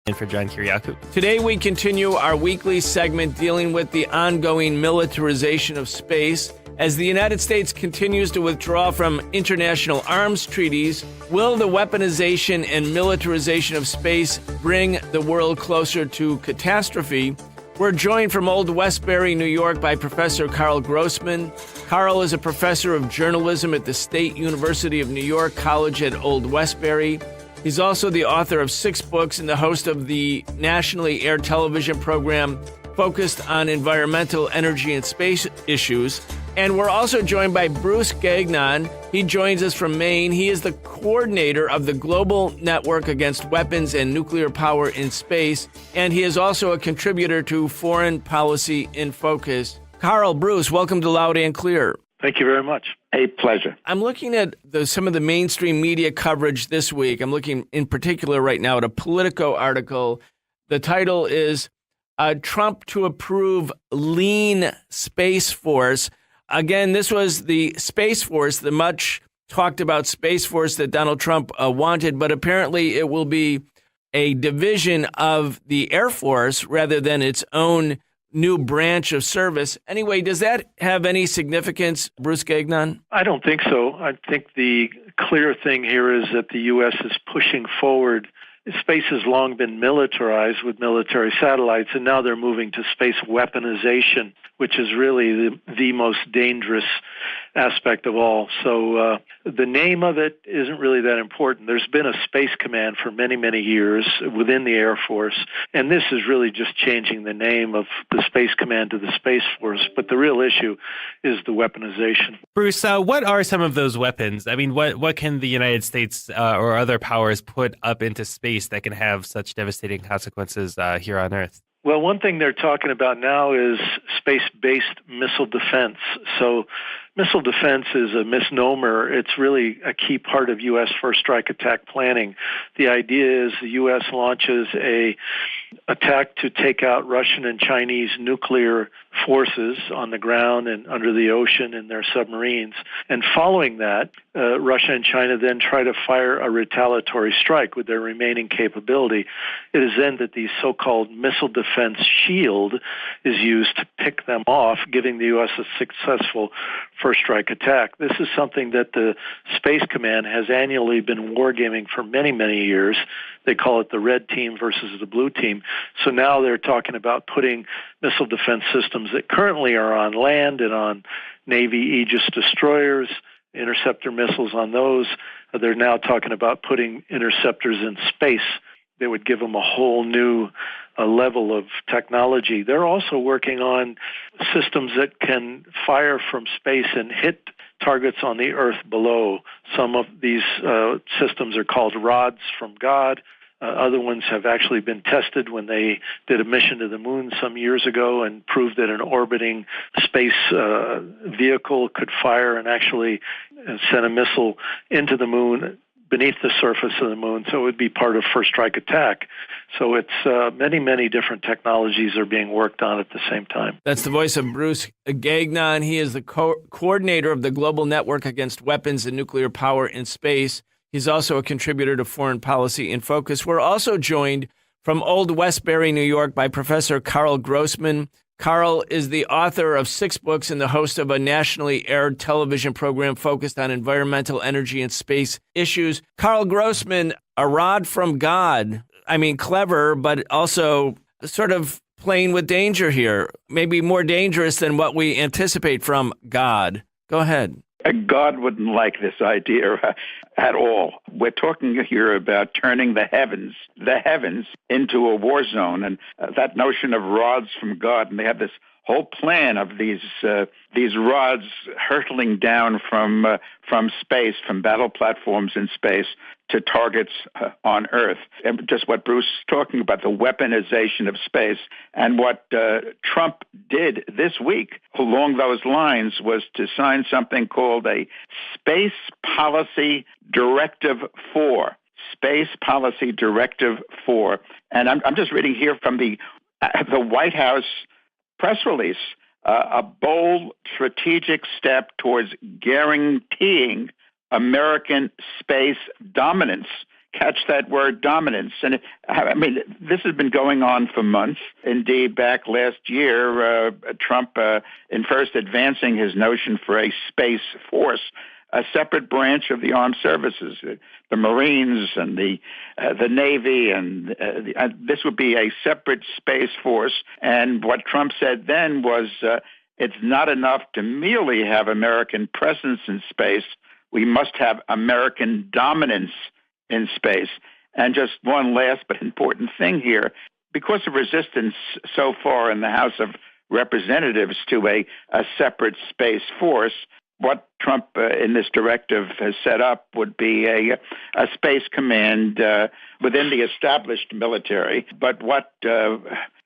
And for John Kiriakou. Today we continue our weekly segment dealing with the ongoing militarization of space. As the United States continues to withdraw from international arms treaties, will the weaponization and militarization of space bring the world closer to catastrophe? We're joined from Old Westbury, New York, by Professor Carl Grossman. Carl is a professor of journalism at the State University of New York College at Old Westbury. He's also the author of 6 books and the host of the nationally aired television program focused on environmental, energy, and space issues. And we're also joined by Bruce Gagnon. He joins us from Maine. He is the coordinator of the Global Network Against Weapons and Nuclear Power in Space, and he is also a contributor to Foreign Policy in Focus. Carl, Bruce, welcome to Loud and Clear. Thank you very much. A pleasure. I'm looking at some of the mainstream media coverage this week. I'm looking in particular right now at a Politico article. The title is Trump to Approve Lean Space Force. Again, this was the Space Force, the much talked about Space Force that Donald Trump wanted, but apparently it will be a division of the Air Force rather than its own new branch of service. Anyway, does that have any significance, Bruce Gagnon? I don't think so. I think the clear thing here is that the U.S. is pushing forward. Space has long been militarized with military satellites, and now they're moving to space weaponization, which is really the most dangerous aspect of all. So the name of it isn't really that important. There's been a Space Command for many, many years within the Air Force, and this is really just changing the name of the Space Command to the Space Force. But the real issue is the weaponization. Bruce, what are some of those weapons? I mean, what can the United States or other powers put up into space that can have such devastating consequences here on Earth? Well, one thing they're talking about now is space-based missile defense. So missile defense is a misnomer. It's really a key part of U.S. first strike attack planning. The idea is the U.S. launches a attack to take out Russian and Chinese nuclear forces on the ground and under the ocean in their submarines. And following that, Russia and China then try to fire a retaliatory strike with their remaining capability. It is then that the so-called missile defense shield is used to pick them off, giving the U.S. a successful first strike attack. This is something that the Space Command has annually been wargaming for many, many years. They call it the red team versus the blue team. So now they're talking about putting missile defense systems that currently are on land and on Navy Aegis destroyers, interceptor missiles on those. They're now talking about putting interceptors in space. They would give them a whole new level of technology. They're also working on systems that can fire from space and hit targets on the Earth below. Some of these systems are called rods from God. Other ones have actually been tested when they did a mission to the moon some years ago and proved that an orbiting space vehicle could fire and actually send a missile into the moon beneath the surface of the moon, so it would be part of first strike attack. So it's many, many different technologies are being worked on at the same time. That's the voice of Bruce Gagnon. He is the coordinator of the Global Network Against Weapons and Nuclear Power in Space. He's also a contributor to Foreign Policy in Focus. We're also joined from Old Westbury, New York, by Professor Carl Grossman. Carl is the author of 6 books and the host of a nationally aired television program focused on environmental, energy, and space issues. Carl Grossman, a rod from God. I mean, clever, but also sort of playing with danger here. Maybe more dangerous than what we anticipate from God. Go ahead. God wouldn't like this idea at all. We're talking here about turning the heavens into a war zone, and that notion of rods from God, and they have this whole plan of these rods hurtling down from space, from battle platforms in space to targets on Earth. And just what Bruce is talking about, the weaponization of space. And what Trump did this week along those lines was to sign something called a Space Policy Directive 4. Space Policy Directive 4. And I'm just reading here from the White House press release, a bold strategic step towards guaranteeing American space dominance. catch that word dominance. And this has been going on for months. Indeed, back last year, Trump, in first advancing his notion for a space force, a separate branch of the armed services, the Marines and the Navy, and this would be a separate space force. And what Trump said then was, it's not enough to merely have American presence in space. We must have American dominance in space. And just one last but important thing here, because of resistance so far in the House of Representatives to a separate space force, what Trump in this directive has set up would be a space command within the established military. But what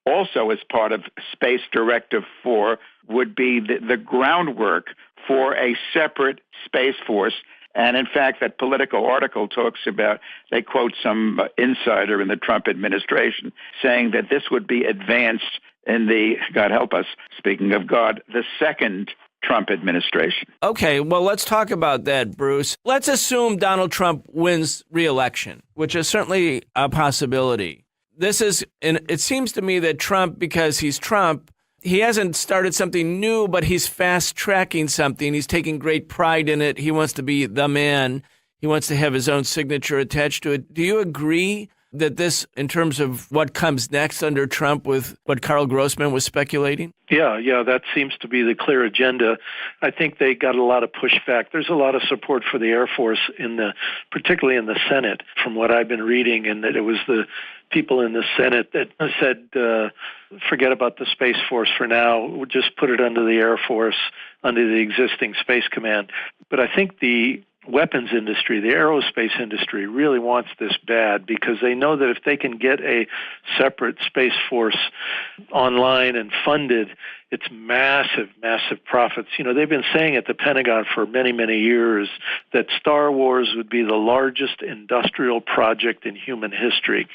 also is part of Space Directive 4 would be the groundwork for a separate space force. And in fact, that Politico article talks about, they quote some insider in the Trump administration saying that this would be advanced in the, God help us, speaking of God, the second Trump administration. Okay, well, let's talk about that, Bruce. Let's assume Donald Trump wins re-election, which is certainly a possibility. It seems to me that Trump, because he's Trump, he hasn't started something new, but he's fast-tracking something. He's taking great pride in it. He wants to be the man. He wants to have his own signature attached to it. Do you agree that this, in terms of what comes next under Trump with what Carl Grossman was speculating? Yeah, that seems to be the clear agenda. I think they got a lot of pushback. There's a lot of support for the Air Force, particularly in the Senate, from what I've been reading, and that it was the people in the Senate that said, forget about the Space Force for now, we'll just put it under the Air Force, under the existing Space Command. But I think the weapons industry, the aerospace industry, really wants this bad because they know that if they can get a separate Space Force online and funded, it's massive, massive profits. They've been saying at the Pentagon for many, many years that Star Wars would be the largest industrial project in human history,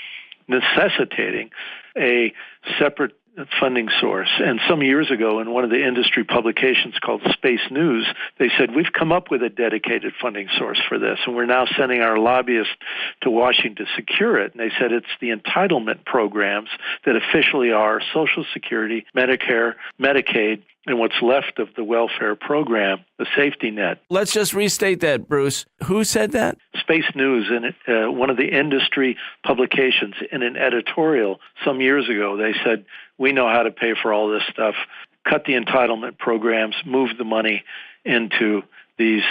necessitating a separate funding source. And some years ago, in one of the industry publications called Space News, they said, we've come up with a dedicated funding source for this, and we're now sending our lobbyists to Washington to secure it. And they said it's the entitlement programs that officially are Social Security, Medicare, Medicaid, and what's left of the welfare program, the safety net. Let's just restate that, Bruce. Who said that? Space News, in one of the industry publications, in an editorial some years ago, they said, we know how to pay for all this stuff, cut the entitlement programs, move the money into these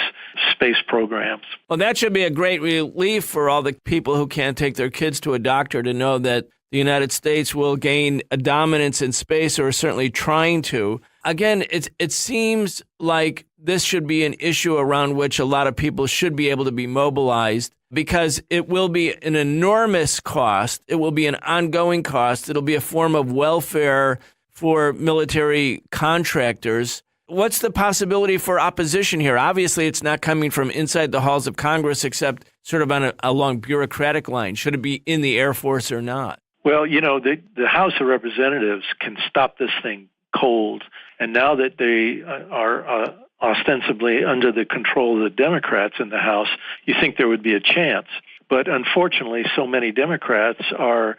space programs. Well, that should be a great relief for all the people who can't take their kids to a doctor to know that the United States will gain a dominance in space, or certainly trying to. Again, it seems like this should be an issue around which a lot of people should be able to be mobilized, because it will be an enormous cost. It will be an ongoing cost. It'll be a form of welfare for military contractors. What's the possibility for opposition here? Obviously, it's not coming from inside the halls of Congress, except sort of on a long bureaucratic line. Should it be in the Air Force or not? Well, the House of Representatives can stop this thing cold. And now that they are ostensibly under the control of the Democrats in the House, you think there would be a chance. But unfortunately, so many Democrats are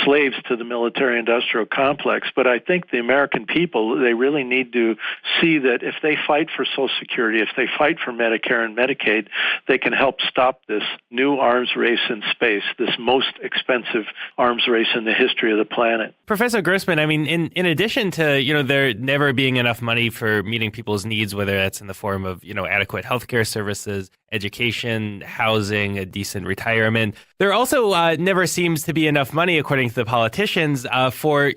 slaves to the military-industrial complex. But I think the American people, they really need to see that if they fight for Social Security, if they fight for Medicare and Medicaid, they can help stop this new arms race in space, this most expensive arms race in the history of the planet. Professor Grossman, in addition to, there never being enough money for meeting people's needs, whether that's in the form of, adequate healthcare services, education, housing, a decent retirement, there also never seems to be enough money, according to the politicians, for,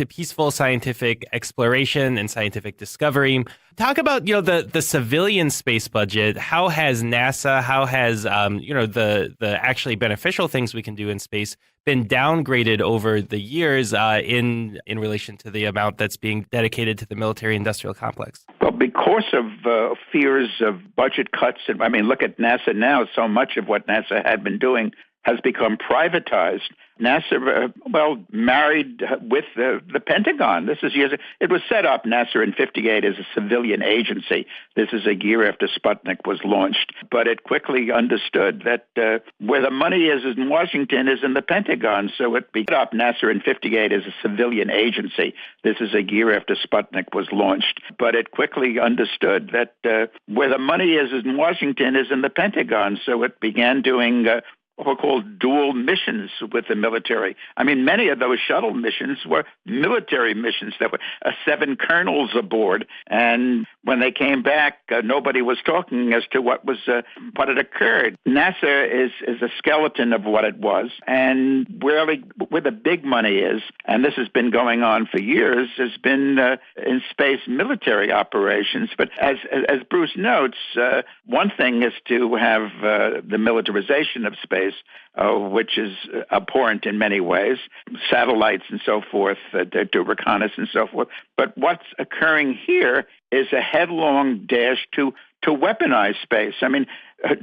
peaceful scientific exploration and scientific discovery. Talk about, the civilian space budget. How has NASA, how has, the actually beneficial things we can do in space been downgraded over the years in relation to the amount that's being dedicated to the military-industrial complex? Well, because of fears of budget cuts, look at NASA now. So much of what NASA had been doing has become privatized. NASA, married with the Pentagon. This is years. It was set up, NASA, in '58 as a civilian agency. This is a year after Sputnik was launched. But it quickly understood that where the money is in Washington is in the Pentagon. So it set up, NASA, in '58 as a civilian agency. This is a year after Sputnik was launched. But it quickly understood that where the money is in Washington is in the Pentagon. So it began doing what were called dual missions with the military. I mean, many of those shuttle missions were military missions. There were 7 colonels aboard, and when they came back, nobody was talking as to what had occurred. NASA is a skeleton of what it was, and where the big money is, and this has been going on for years, has been in space military operations. But as Bruce notes, one thing is to have the militarization of space, which is abhorrent in many ways, satellites and so forth, to reconnaissance and so forth. But what's occurring here is a headlong dash to weaponize space. I mean,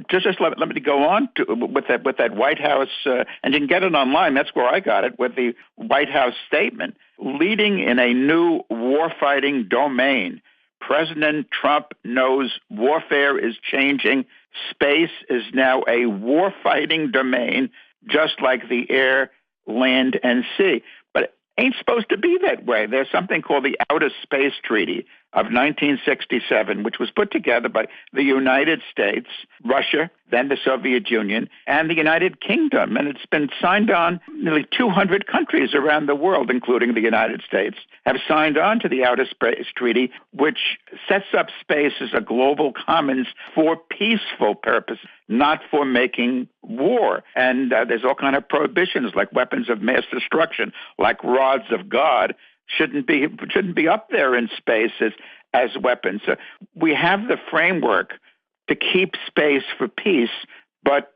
just let me go on with that White House, and you can get it online. That's where I got it, with the White House statement, leading in a new warfighting domain. President Trump knows warfare is changing. Space is now a warfighting domain, just like the air, land, and sea. But it ain't supposed to be that way. There's something called the Outer Space Treaty of 1967, which was put together by the United States, Russia, then the Soviet Union, and the United Kingdom. And it's been signed on. Nearly 200 countries around the world, including the United States, have signed on to the Outer Space Treaty, which sets up space as a global commons for peaceful purposes, not for making war. And there's all kind of prohibitions, like weapons of mass destruction, like rods of God, shouldn't be up there in space as weapons. So we have the framework to keep space for peace, but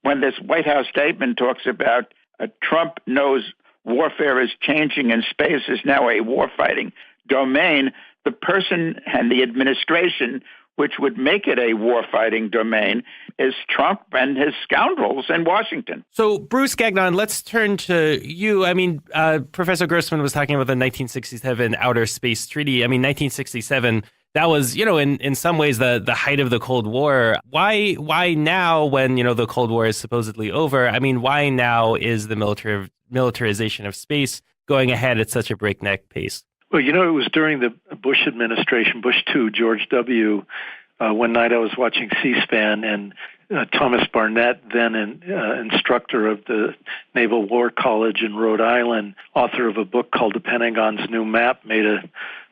when this White House statement talks about Trump knows warfare is changing and space is now a warfighting domain, the person and the administration which would make it a warfighting domain is Trump and his scoundrels in Washington. So, Bruce Gagnon, let's turn to you. I mean, Professor Grossman was talking about the 1967 Outer Space Treaty. I mean, 1967, that was, in some ways the height of the Cold War. Why now, when, the Cold War is supposedly over? I mean, why now is the militarization of space going ahead at such a breakneck pace? Well, it was during the Bush administration, Bush II, George W. One night I was watching C-SPAN, and Thomas Barnett, then an instructor of the Naval War College in Rhode Island, author of a book called The Pentagon's New Map, made a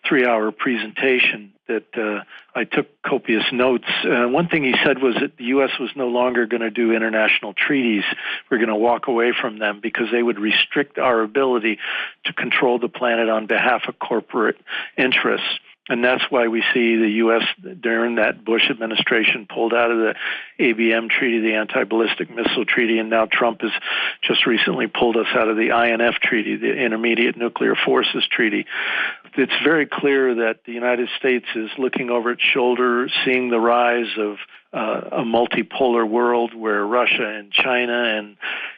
3-hour presentation that I took copious notes. One thing he said was that the U.S. was no longer going to do international treaties. We're going to walk away from them because they would restrict our ability to control the planet on behalf of corporate interests. And that's why we see the U.S. during that Bush administration pulled out of the ABM treaty, the Anti-Ballistic Missile Treaty, and now Trump has just recently pulled us out of the INF treaty, the Intermediate Nuclear Forces Treaty. It's very clear that the United States is looking over its shoulder, seeing the rise of a multipolar world where Russia and China and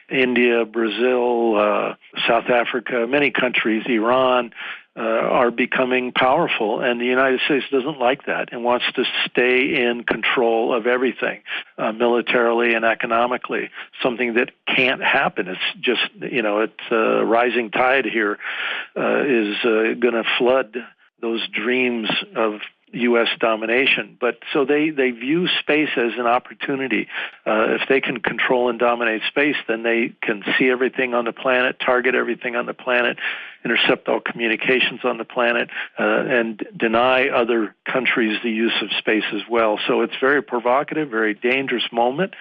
India, Brazil, South Africa, many countries, Iran, are becoming powerful, and the United States doesn't like that and wants to stay in control of everything, militarily and economically, something that can't happen. It's just, it's a rising tide here is going to flood those dreams of U.S. domination. But so they view space as an opportunity. If they can control and dominate space, then they can see everything on the planet, target everything on the planet, intercept all communications on the planet, and deny other countries the use of space as well. So it's very provocative, very dangerous moment,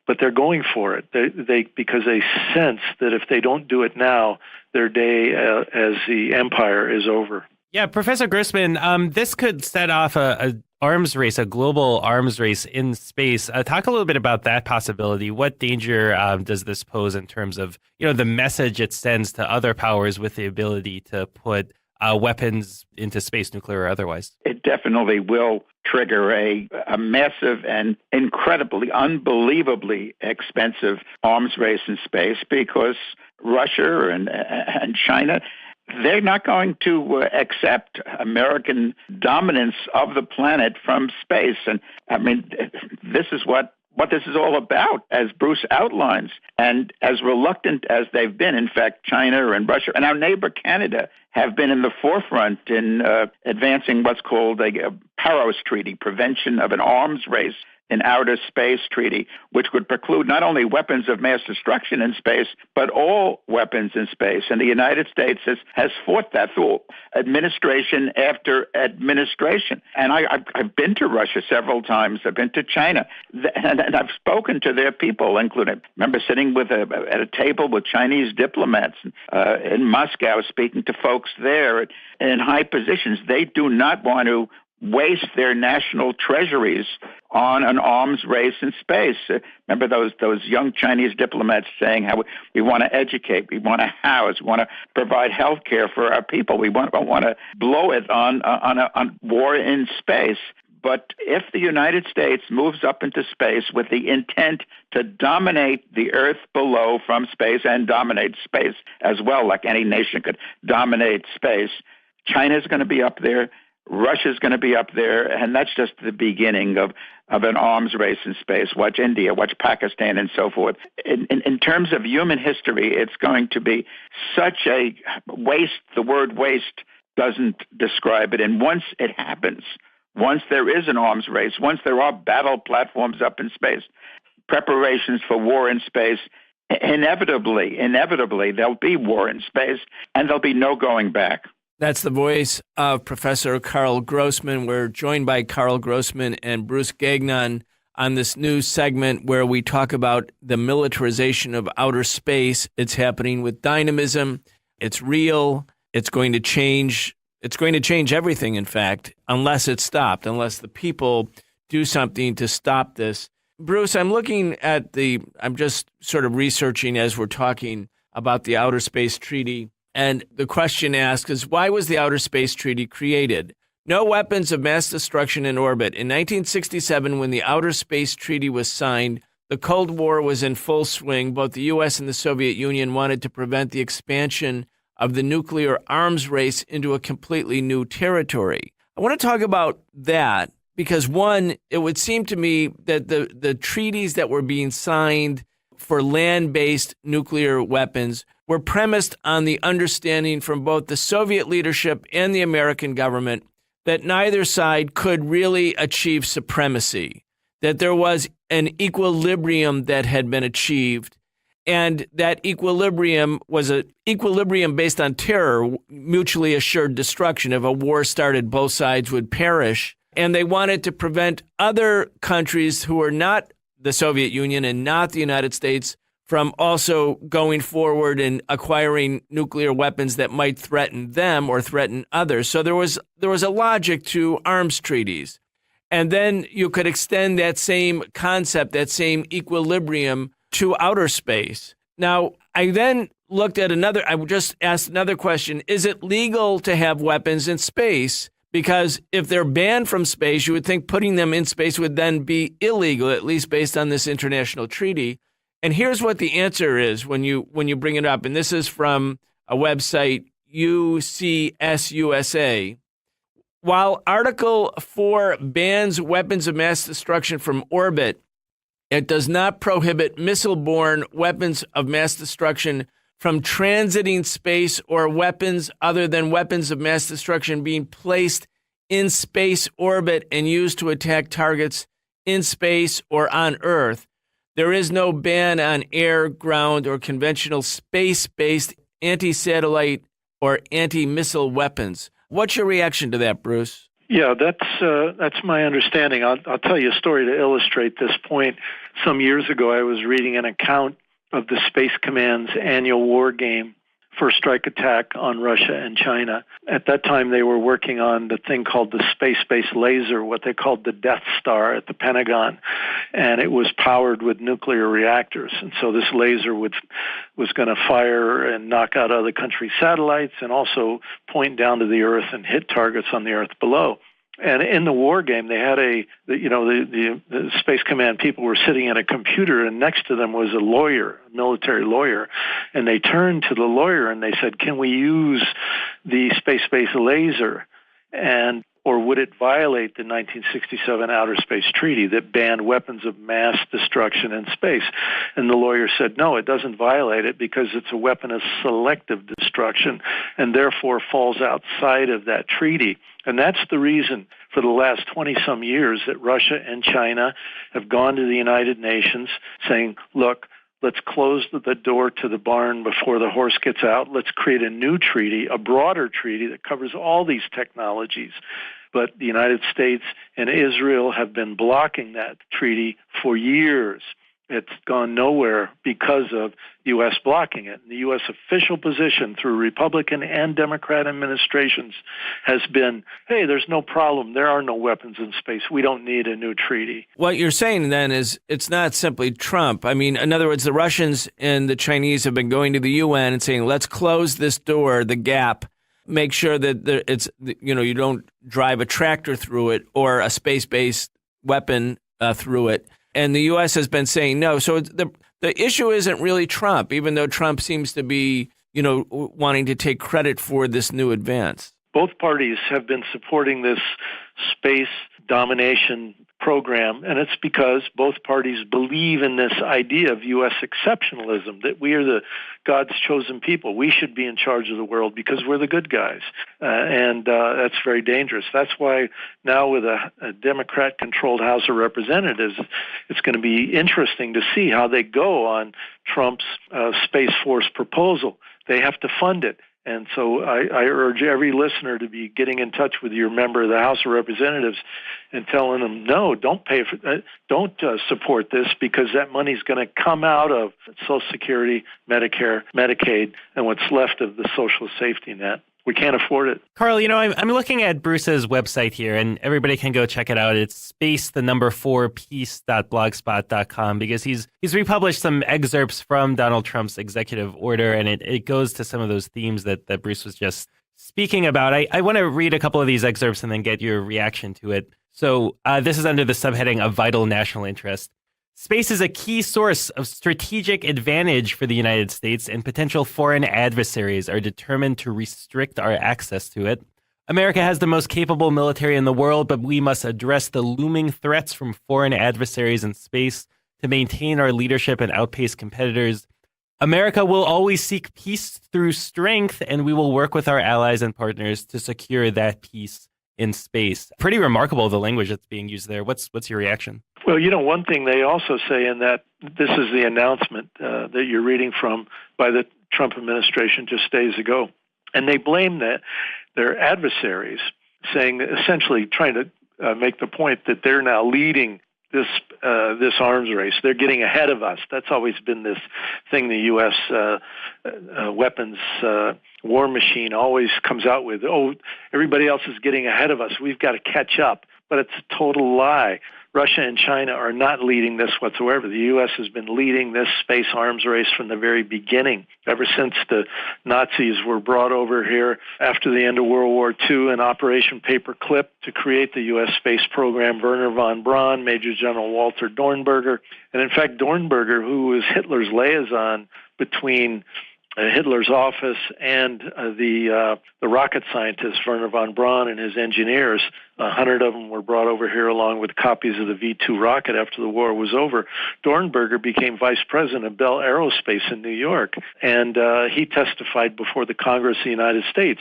but they're going for it. Because they sense that if they don't do it now, their day as the empire is over. Yeah, Professor Grossman, this could set off a arms race, a global arms race in space. Talk a little bit about that possibility. What danger does this pose in terms of, the message it sends to other powers with the ability to put weapons into space, nuclear or otherwise. It definitely will trigger a massive and incredibly, unbelievably expensive arms race in space, because Russia and China, they're not going to accept American dominance of the planet from space. And I mean, this is what this is all about, as Bruce outlines. And as reluctant as they've been, in fact, China and Russia and our neighbor Canada have been in the forefront in advancing what's called a Paros Treaty, Prevention of an Arms Race in Outer Space Treaty, which would preclude not only weapons of mass destruction in space, but all weapons in space. And the United States has fought that through administration after administration. And I've been to Russia several times. I've been to China. And I've spoken to their people, including, I remember sitting at a table with Chinese diplomats in Moscow, speaking to folks there in high positions. They do not want to waste their national treasuries on an arms race in space. Remember those young Chinese diplomats saying how we want to educate, we want to house, we want to provide health care for our people. We don't want to blow it on war in space. But if the United States moves up into space with the intent to dominate the Earth below from space and dominate space as well, like any nation could dominate space, China's going to be up there, Russia's going to be up there, and that's just the beginning of an arms race in space. Watch India, watch Pakistan, and so forth. In terms of human history, it's going to be such a waste. The word waste doesn't describe it. And once it happens, once there is an arms race, once there are battle platforms up in space, preparations for war in space, inevitably, there'll be war in space, and there'll be no going back. That's the voice of Professor Carl Grossman. We're joined by Carl Grossman and Bruce Gagnon on this new segment where we talk about the militarization of outer space. It's happening with dynamism. It's real. It's going to change. It's going to change everything, in fact, unless it's stopped, unless the people do something to stop this. Bruce, I'm just sort of researching as we're talking about the Outer Space Treaty. And the question asked is, why was the Outer Space Treaty created? No weapons of mass destruction in orbit. In 1967, when the Outer Space Treaty was signed, the Cold War was in full swing. Both the U.S. and the Soviet Union wanted to prevent the expansion of the nuclear arms race into a completely new territory. I want to talk about that because, one, it would seem to me that the treaties that were being signed for land-based nuclear weapons were premised on the understanding from both the Soviet leadership and the American government that neither side could really achieve supremacy, that there was an equilibrium that had been achieved, and that equilibrium was an equilibrium based on terror, mutually assured destruction. If a war started, both sides would perish. And they wanted to prevent other countries who were not the Soviet Union and not the United States from also going forward and acquiring nuclear weapons that might threaten them or threaten others. So there was a logic to arms treaties. And then you could extend that same concept, that same equilibrium to outer space. Now, I then I just asked another question. Is it legal to have weapons in space? Because if they're banned from space, you would think putting them in space would then be illegal, at least based on this international treaty. And here's what the answer is when you bring it up. And this is from a website, UCSUSA. While Article 4 bans weapons of mass destruction from orbit, it does not prohibit missile-borne weapons of mass destruction from transiting space or weapons other than weapons of mass destruction being placed in space orbit and used to attack targets in space or on Earth. There is no ban on air, ground, or conventional space-based anti-satellite or anti-missile weapons. What's your reaction to that, Bruce? Yeah, that's my understanding. I'll tell you a story to illustrate this point. Some years ago, I was reading an account of the Space Command's annual war game first strike attack on Russia and China. At that time, they were working on the thing called the space-based laser, what they called the Death Star at the Pentagon, and it was powered with nuclear reactors. And so this laser was going to fire and knock out other countries' satellites and also point down to the Earth and hit targets on the Earth below. And in the war game, they had the Space Command people were sitting at a computer, and next to them was a lawyer, a military lawyer. And they turned to the lawyer and they said, "Can we use the space-based laser? Or would it violate the 1967 Outer Space Treaty that banned weapons of mass destruction in space?" And the lawyer said, "No, it doesn't violate it because it's a weapon of selective destruction and therefore falls outside of that treaty." And that's the reason for the last 20-some years that Russia and China have gone to the United Nations saying, "Look, let's close the door to the barn before the horse gets out. Let's create a new treaty, a broader treaty that covers all these technologies." But the United States and Israel have been blocking that treaty for years. It's gone nowhere because of the U.S. blocking it. The U.S. official position through Republican and Democrat administrations has been, hey, there's no problem. There are no weapons in space. We don't need a new treaty. What you're saying then is it's not simply Trump. I mean, in other words, the Russians and the Chinese have been going to the UN and saying, let's close this door, the gap, make sure that you don't drive a tractor through it or a space-based weapon through it. And the U.S. has been saying no. So the issue isn't really Trump, even though Trump seems to be, wanting to take credit for this new advance. Both parties have been supporting this space domination program, and it's because both parties believe in this idea of U.S. exceptionalism, that we are the God's chosen people. We should be in charge of the world because we're the good guys, and that's very dangerous. That's why now with a Democrat-controlled House of Representatives, it's going to be interesting to see how they go on Trump's Space Force proposal. They have to fund it. And so I urge every listener to be getting in touch with your member of the House of Representatives and telling them, no, don't pay for, don't support this because that money's going to come out of Social Security, Medicare, Medicaid, and what's left of the social safety net. We can't afford it. Carl, I'm looking at Bruce's website here, and everybody can go check it out. It's space4peace.blogspot.com because he's republished some excerpts from Donald Trump's executive order, and it goes to some of those themes that Bruce was just speaking about. I want to read a couple of these excerpts and then get your reaction to it. So this is under the subheading of vital national interest. Space is a key source of strategic advantage for the United States, and potential foreign adversaries are determined to restrict our access to it. America has the most capable military in the world, but we must address the looming threats from foreign adversaries in space to maintain our leadership and outpace competitors. America will always seek peace through strength, and we will work with our allies and partners to secure that peace in space. Pretty remarkable, the language that's being used there. What's your reaction? Well, one thing they also say in that, this is the announcement that you're reading from by the Trump administration just days ago, and they blame their adversaries, saying, essentially trying to make the point that they're now leading this arms race. They're getting ahead of us. That's always been this thing the U.S. Weapons war machine always comes out with. Oh, everybody else is getting ahead of us. We've got to catch up. But it's a total lie. Russia and China are not leading this whatsoever. The U.S. has been leading this space arms race from the very beginning, ever since the Nazis were brought over here after the end of World War II in Operation Paperclip to create the U.S. space program. Wernher von Braun, Major General Walter Dornberger, and in fact Dornberger, who was Hitler's liaison between Hitler's office and the rocket scientist Wernher von Braun and his engineers. 100 of them were brought over here along with copies of the V-2 rocket after the war was over. Dornberger became vice president of Bell Aerospace in New York, and he testified before the Congress of the United States,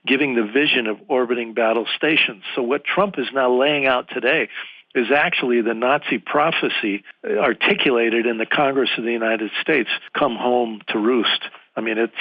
giving the vision of orbiting battle stations. So what Trump is now laying out today is actually the Nazi prophecy articulated in the Congress of the United States, come home to roost. I mean, it's,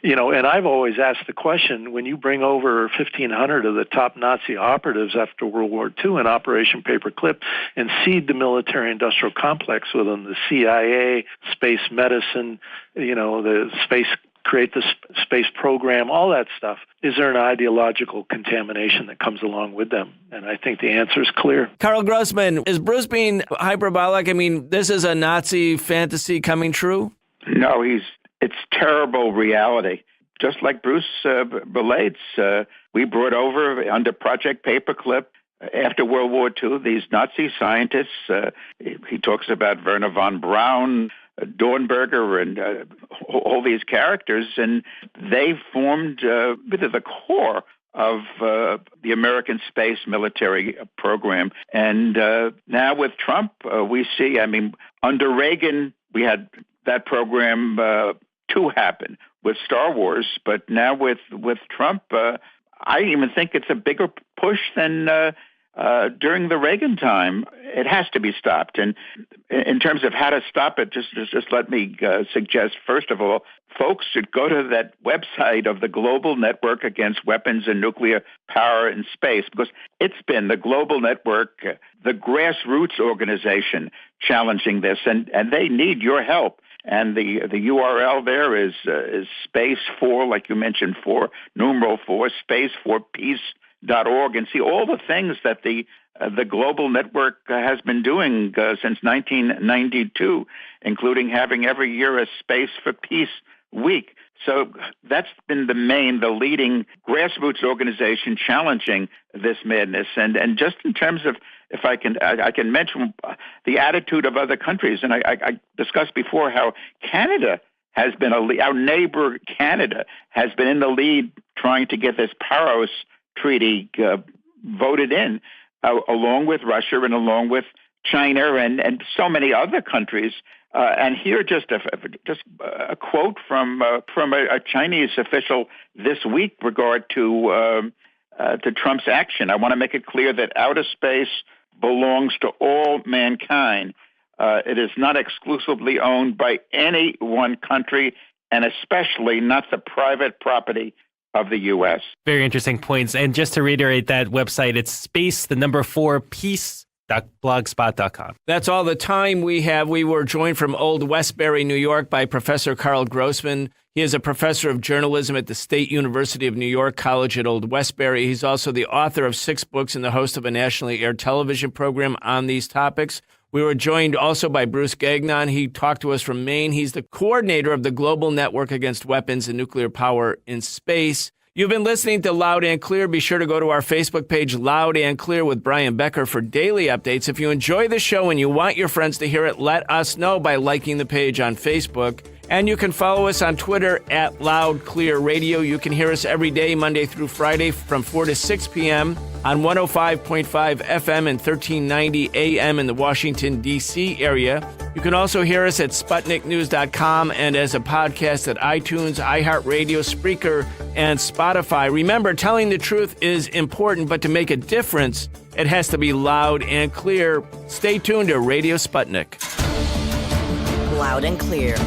and I've always asked the question, when you bring over 1,500 of the top Nazi operatives after World War II in Operation Paperclip and seed the military-industrial complex with them, the CIA, space medicine, the space create the space program, all that stuff. Is there an ideological contamination that comes along with them? And I think the answer is clear. Carl Grossman, is Bruce being hyperbolic? I mean, this is a Nazi fantasy coming true? No, it's terrible reality. Just like Bruce relates, we brought over under Project Paperclip after World War II these Nazi scientists. He talks about Werner von Braun, Dornberger, and all these characters, and they formed a bit of the core of the American space military program. And now with Trump, we see, under Reagan, we had that program to happen with Star Wars, but now with Trump, I even think it's a bigger push than during the Reagan time. It has to be stopped. And in terms of how to stop it, just let me suggest, first of all, folks should go to that website of the Global Network Against Weapons and Nuclear Power in Space, because it's been the global network, the grassroots organization challenging this, and they need your help. And the URL there is space for, like you mentioned, for numeral 4, space4peace.org, and see all the things that the global network has been doing since 1992, including having every year a Space for Peace week. So that's been the leading grassroots organization challenging this madness. And just in terms of, if I can mention the attitude of other countries, and I discussed before how Canada has been our neighbor Canada has been in the lead trying to get this Paros Treaty voted in, along with Russia and along with China and so many other countries. And here, just a quote from a Chinese official this week regard to Trump's action. I want to make it clear that outer space belongs to all mankind. It is not exclusively owned by any one country, and especially not the private property of the U.S. Very interesting points. And just to reiterate that website, it's space, 4, peace.blogspot.com. That's all the time we have. We were joined from Old Westbury, New York, by Professor Carl Grossman. He is a professor of journalism at the State University of New York College at Old Westbury. He's also the author of 6 books and the host of a nationally aired television program on these topics. We were joined also by Bruce Gagnon. He talked to us from Maine. He's the coordinator of the Global Network Against Weapons and Nuclear Power in Space. You've been listening to Loud and Clear. Be sure to go to our Facebook page, Loud and Clear with Brian Becker, for daily updates. If you enjoy the show and you want your friends to hear it, let us know by liking the page on Facebook. And you can follow us on Twitter at Loud Clear Radio. You can hear us every day, Monday through Friday, from 4 to 6 p.m. on 105.5 FM and 1390 AM in the Washington, D.C. area. You can also hear us at SputnikNews.com and as a podcast at iTunes, iHeartRadio, Spreaker, and Spotify. Remember, telling the truth is important, but to make a difference, it has to be loud and clear. Stay tuned to Radio Sputnik. Loud and Clear.